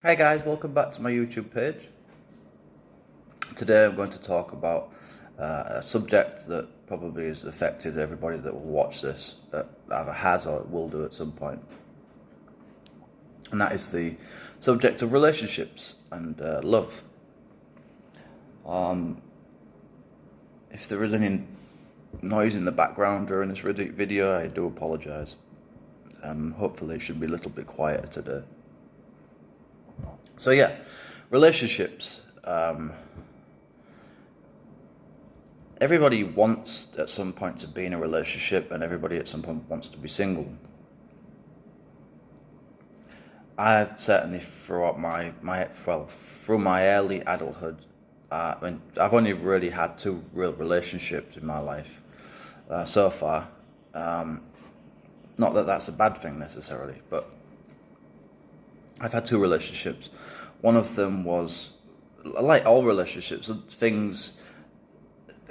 Hey guys, welcome back to my YouTube page. Today I'm going to talk about a subject that probably has affected everybody that will watch this, that either has or will do at some point. And that is the subject of relationships and love. If there is any noise in the background during this video, I do apologise. Hopefully it should be a little bit quieter today. So yeah, relationships. Everybody wants at some point to be in a relationship, and everybody at some point wants to be single. I've certainly throughout through my early adulthood, I've only really had two real relationships in my life so far. Not that that's a bad thing necessarily, but I've had two relationships. One of them was, like all relationships, things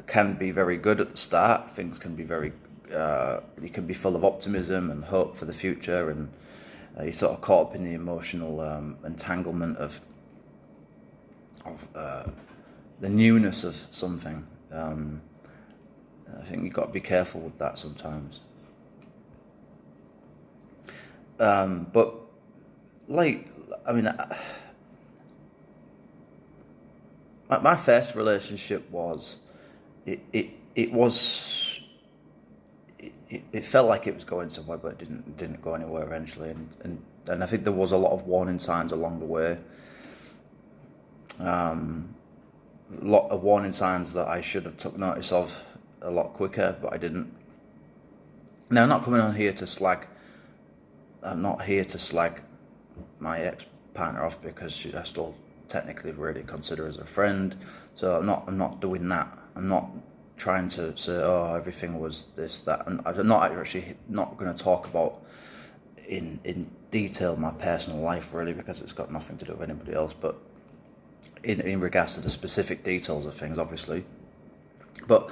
can be very good at the start. Things can be you can be full of optimism and hope for the future, and you're sort of caught up in the emotional entanglement of the newness of something. I think you've got to be careful with that sometimes. But my first relationship was, it felt like it was going somewhere, but it didn't go anywhere eventually, and I think there was a lot of warning signs along the way. A lot of warning signs that I should have took notice of a lot quicker, but I didn't. Now, I'm not coming on here to slag. I'm not here to slag my ex-partner off, because I still technically really consider her as a friend. So I'm not doing that. I'm not trying to say, oh, everything was this, that, and I'm not going to talk about in detail my personal life, really, because it's got nothing to do with anybody else. But in regards to the specific details of things, obviously. But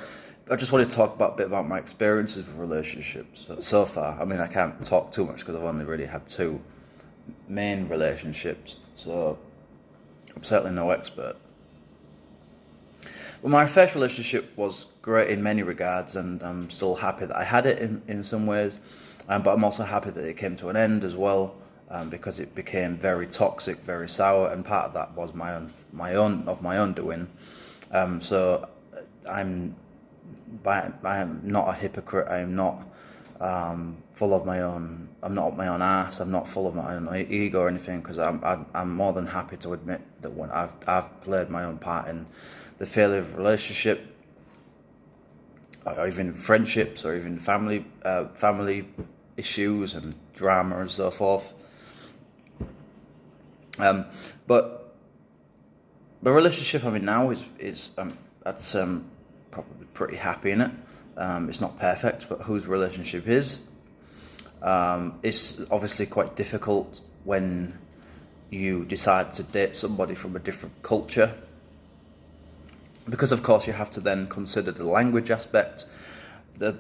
I just want to talk a bit about my experiences with relationships so far. I mean, I can't talk too much because I've only really had two main relationships, so I'm certainly no expert. Well, my first relationship was great in many regards, and I'm still happy that I had it in some ways, but I'm also happy that it came to an end as well, because it became very toxic, very sour, and part of that was my own doing. So I'm not a hypocrite. I'm not full of my own. I'm not up my own ass. I'm not full of my own ego or anything, because I'm more than happy to admit that when I've played my own part in the failure of relationship, or even friendships, or even family issues and drama and so forth. But the relationship I'm in now is that's probably pretty happy in it. It's not perfect, but whose relationship is. It's obviously quite difficult when you decide to date somebody from a different culture, because of course you have to then consider the language aspect, the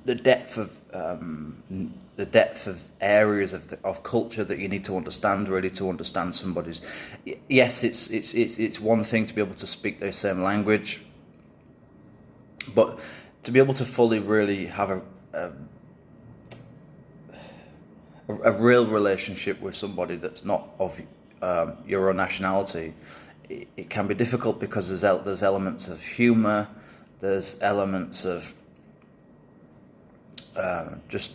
depth of areas of culture that you need to understand, really, to understand somebody's. Yes, it's one thing to be able to speak the same language, but to be able to fully really have a real relationship with somebody that's not of your own nationality, it can be difficult, because there's elements of humour, there's elements of just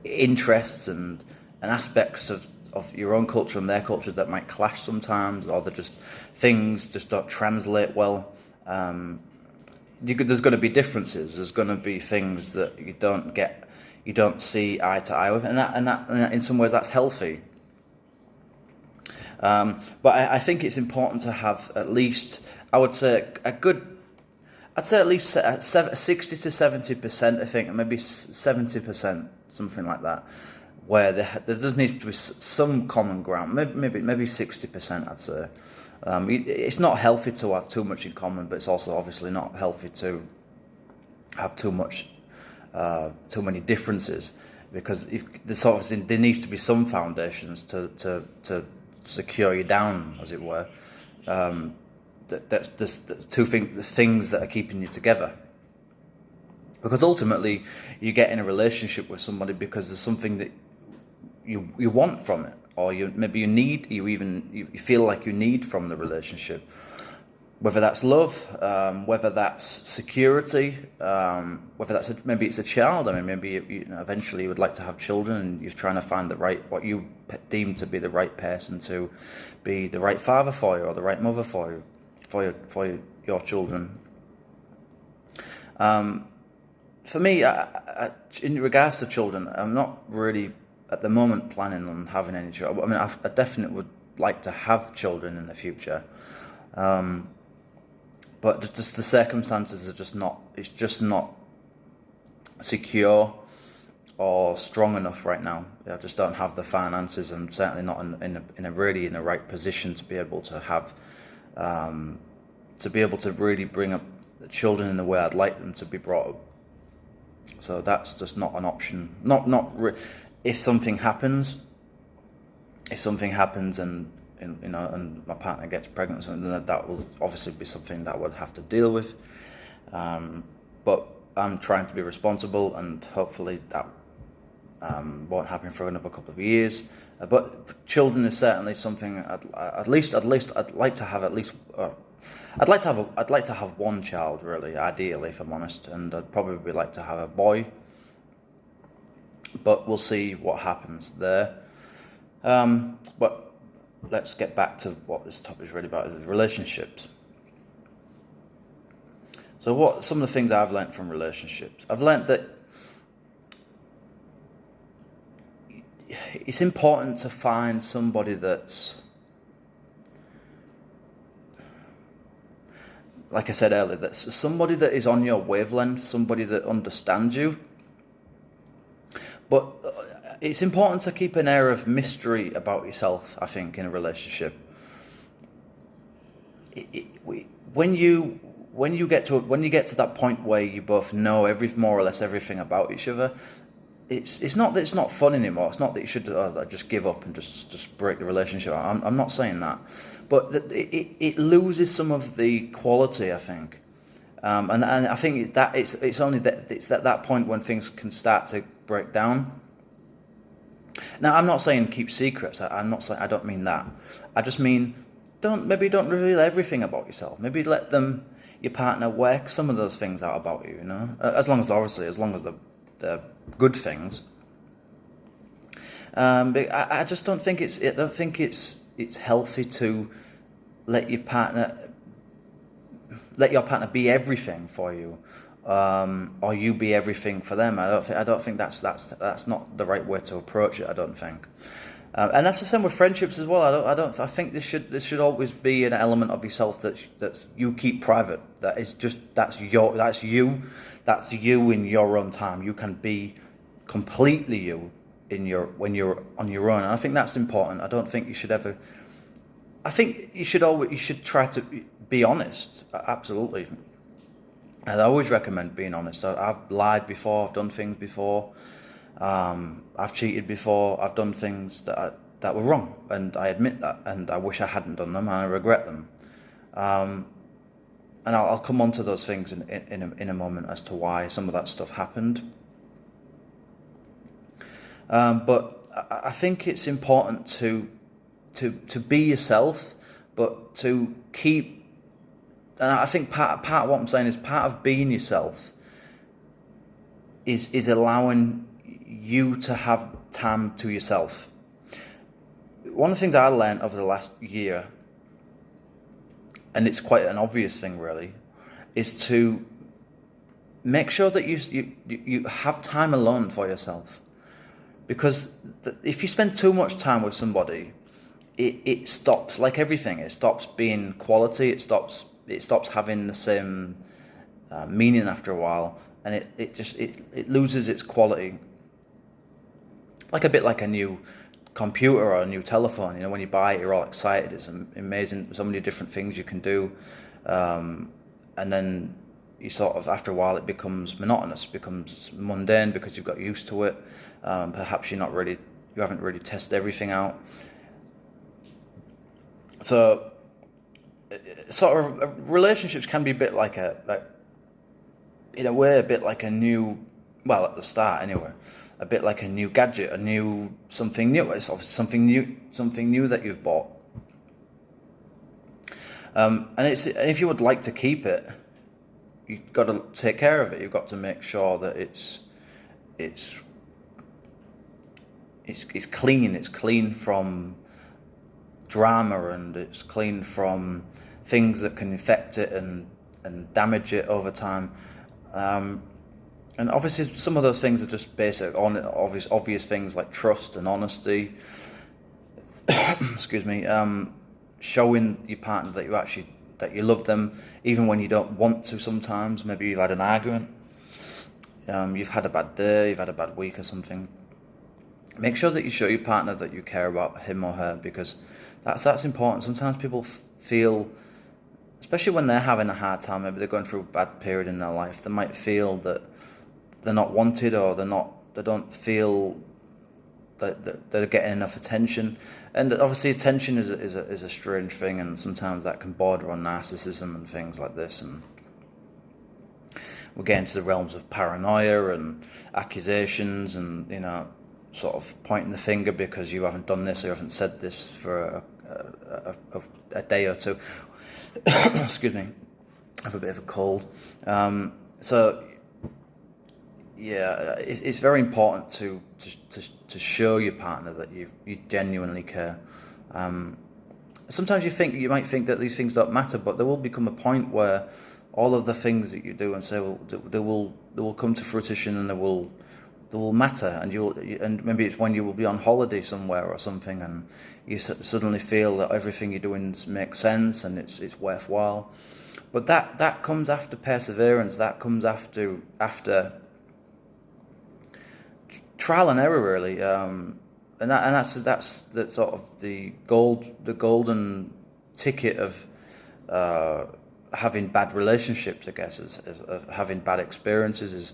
interests and aspects of your own culture and their culture that might clash sometimes, or things just don't translate well. There's going to be differences. There's going to be things that you don't see eye to eye with, and that in some ways that's healthy. But I think it's important to have at least, I would say at least 60 to 70%, I think, and maybe 70%, something like that, where there does need to be some common ground. Maybe 60%, I'd say. It's not healthy to have too much in common, but it's also obviously not healthy to have too many differences. because if there's obviously there needs to be some foundations to secure you down, as it were. That's two things, the things that are keeping you together. Because ultimately, you get in a relationship with somebody because there's something that you want from it, or maybe you need, you feel like you need from the relationship. Whether that's love, whether that's security, whether that's maybe it's a child. I mean, maybe eventually you would like to have children, and you're trying to find what you deem to be the right person to be the right father for you, or the right mother for you, for your children. For me, in regards to children, I'm not really at the moment planning on having any children. I mean, I definitely would like to have children in the future. But just the circumstances are just not. It's just not secure or strong enough right now. I just don't have the finances. I'm certainly not in a right position to be able to have, to be able to really bring up the children in the way I'd like them to be brought up. So that's just not an option. If something happens, and and my partner gets pregnant, then that will obviously be something that I would have to deal with. But I'm trying to be responsible, and hopefully that won't happen for another couple of years. But children is certainly something I'd like to have at least. I'd like to have one child, really, ideally, if I'm honest, and I'd probably like to have a boy. But we'll see what happens there. But let's get back to what this topic is really about: is relationships. So, what some of the things I've learned from relationships? I've learned that it's important to find somebody that's, like I said earlier, that's somebody that is on your wavelength, somebody that understands you. But it's important to keep an air of mystery about yourself, I think, in a relationship. When you get to that point where you both know more or less everything about each other, it's not that it's not fun anymore. It's not that you should just give up and just break the relationship. I'm not saying that, but it loses some of the quality, I think. And I think it's only that it's at that point when things can start to break down. Now, I'm not saying keep secrets. I'm not saying, I don't mean that. I just mean don't reveal everything about yourself. Maybe let your partner work some of those things out about you. As long as they're good things. But I just don't think it's healthy to let your partner be everything for you, or you be everything for them. I don't think that's not the right way to approach it. I don't think, and that's the same with friendships as well. I think this should always be an element of yourself that you keep private. That's you in your own time. You can be completely you when you're on your own. And I think that's important. I don't think you should ever. I think you should try to be honest. Absolutely. And I always recommend being honest. I've lied before. I've done things before. I've cheated before. I've done things that were wrong, and I admit that. And I wish I hadn't done them, and I regret them. And I'll come on to those things in a moment as to why some of that stuff happened. But I think it's important to be yourself, but to keep. And I think part of what I'm saying is part of being yourself is allowing you to have time to yourself. One of the things I learned over the last year, and it's quite an obvious thing really, is to make sure that you have time alone for yourself. Because if you spend too much time with somebody, it stops, like everything, it stops being quality, it stops having the same meaning after a while, and it loses its quality. Like a bit like a new computer or a new telephone. When you buy it, you're all excited. It's amazing, so many different things you can do, and then you sort of, after a while, it becomes monotonous, becomes mundane because you've got used to it. Perhaps you haven't really tested everything out. So, sort of relationships can be a bit like in a way, a bit like a new, well, at the start anyway, a bit like a new gadget, something new. It's obviously something new that you've bought. And if you would like to keep it, you've got to take care of it. You've got to make sure that it's clean. It's clean from drama, and it's clean from things that can infect it and damage it over time. And obviously, some of those things are just basic, obvious things like trust and honesty. Excuse me. Showing your partner that you love them, even when you don't want to. Sometimes, maybe you've had an argument, you've had a bad day, you've had a bad week or something. Make sure that you show your partner that you care about him or her, because that's important. Sometimes people feel, especially when they're having a hard time, maybe they're going through a bad period in their life, they might feel that they're not wanted, or they don't feel that they're getting enough attention. And obviously attention is a strange thing, and sometimes that can border on narcissism and things like this, and we're getting to the realms of paranoia and accusations, and sort of pointing the finger because you haven't done this or you haven't said this for a day or two. Excuse me, I have a bit of a cold. So yeah, it's very important to show your partner that you genuinely care. Sometimes you might think that these things don't matter, but there will become a point where all of the things that you do and say, they will come to fruition, and they will matter, and maybe it's when you will be on holiday somewhere or something, and you suddenly feel that everything you're doing makes sense and it's worthwhile. But that comes after perseverance. That comes after trial and error, really, and that's the sort of the golden ticket of having bad relationships, I guess, is of having bad experiences. Is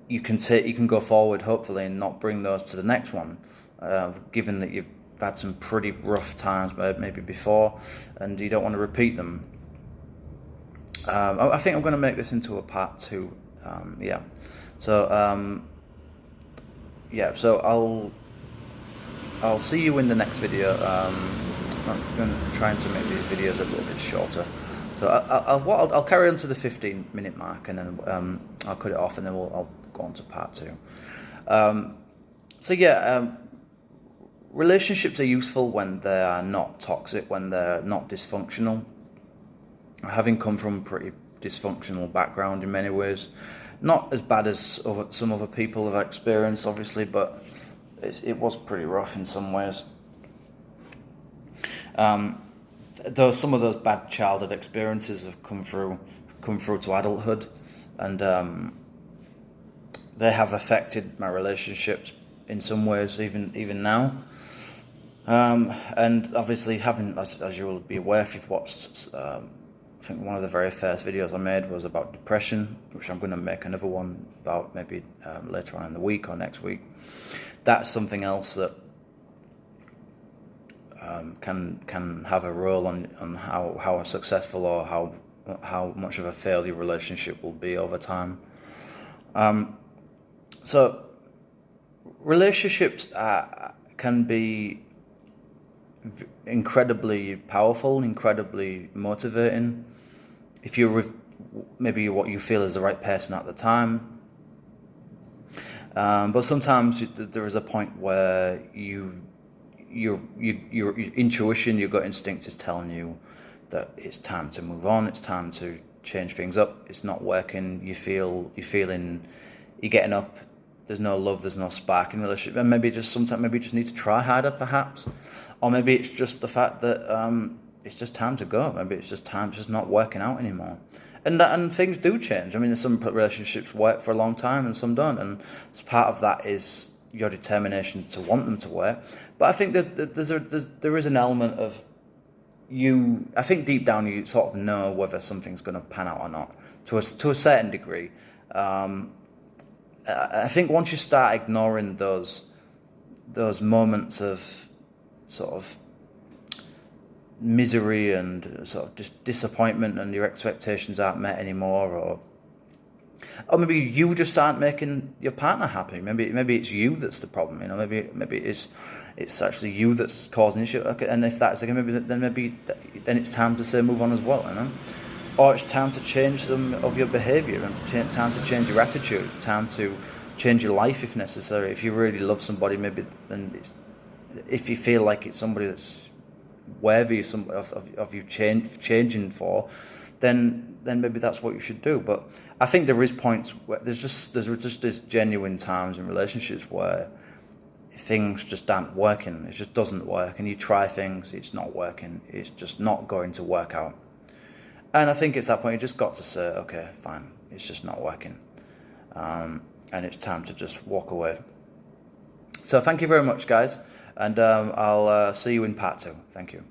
you can go forward, hopefully, and not bring those to the next one, given that you've had some pretty rough times maybe before, and you don't want to repeat them. I think I'm going to make this into a part 2. Yeah. So so I'll see you in the next video. I'm trying to make these videos a little bit shorter. So I'll carry on to the 15-minute mark, and then I'll cut it off, and then I'll go on to part 2. Relationships are useful when they are not toxic, when they're not dysfunctional. Having come from a pretty dysfunctional background in many ways, not as bad as some other people have experienced, obviously, but it was pretty rough in some ways. Though some of those bad childhood experiences have come through to adulthood, and they have affected my relationships in some ways, even now. And obviously, as you will be aware if you've watched, I think one of the very first videos I made was about depression, which I'm going to make another one about maybe later on in the week or next week. That's something else that can have a role on how successful or how much of a failure relationship will be over time. So relationships can be incredibly powerful, incredibly motivating if you're with maybe what you feel is the right person at the time. But sometimes there is a point where your intuition, your gut instinct is telling you that it's time to move on. It's time to change things up. It's not working. You're getting up. There's no love. There's no spark in the relationship. And maybe you just need to try harder, perhaps, or maybe it's just the fact that it's just time to go. Maybe it's just not working out anymore. And things do change. I mean, some relationships work for a long time and some don't, and part of that is your determination to want them to work. But I think there is an element of you. I think deep down you sort of know whether something's going to pan out or not to a certain degree. I think once you start ignoring those moments of sort of misery and sort of just disappointment, and your expectations aren't met anymore, or maybe you just aren't making your partner happy. Maybe it's you that's the problem. You know, maybe it's actually you that's causing issue. Okay, and if that's again, then it's time to say move on as well. You know, or it's time to change some of your behaviour, and time to change your attitude. Time to change your life if necessary. If you really love somebody, maybe then if you feel like it's somebody that's worthy of you changing for, then maybe that's what you should do. But I think there is points where there's just this genuine times in relationships where things just aren't working. It just doesn't work, and you try things, it's not working. It's just not going to work out. And I think it's that point you just got to say, okay, fine, it's just not working, and it's time to just walk away. So thank you very much, guys, and I'll see you in part 2. Thank you.